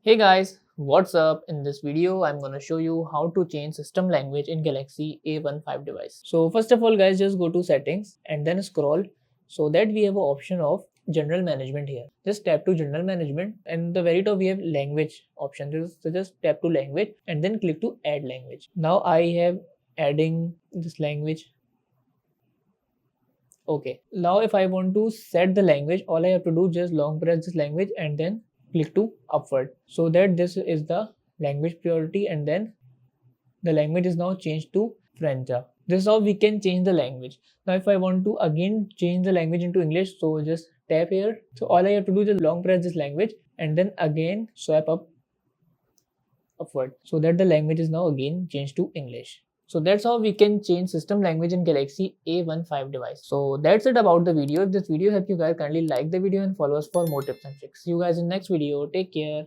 Hey guys, what's up? In this video, I'm gonna show you how to change system language in Galaxy A15 device. So first of all guys, just go to settings and then scroll so that we have an option of general management here. Just tap to general management and the very top we have language option. So just tap to language and then click to add language. Now I have adding this language. Okay, now if I want to set the language, all I have to do just long press this language and then click to upward so that this is the language priority and then the language is now changed to French. This is how we can change the language. Now if I want to again change the language into English, so just tap here. So all I have to do is just long press this language and then again swipe upward so that the language is now again changed to English. So that's how we can change system language in Galaxy A15 device. So that's it about the video. If this video helped you guys, kindly like the video and follow us for more tips and tricks. See you guys in next video. Take care.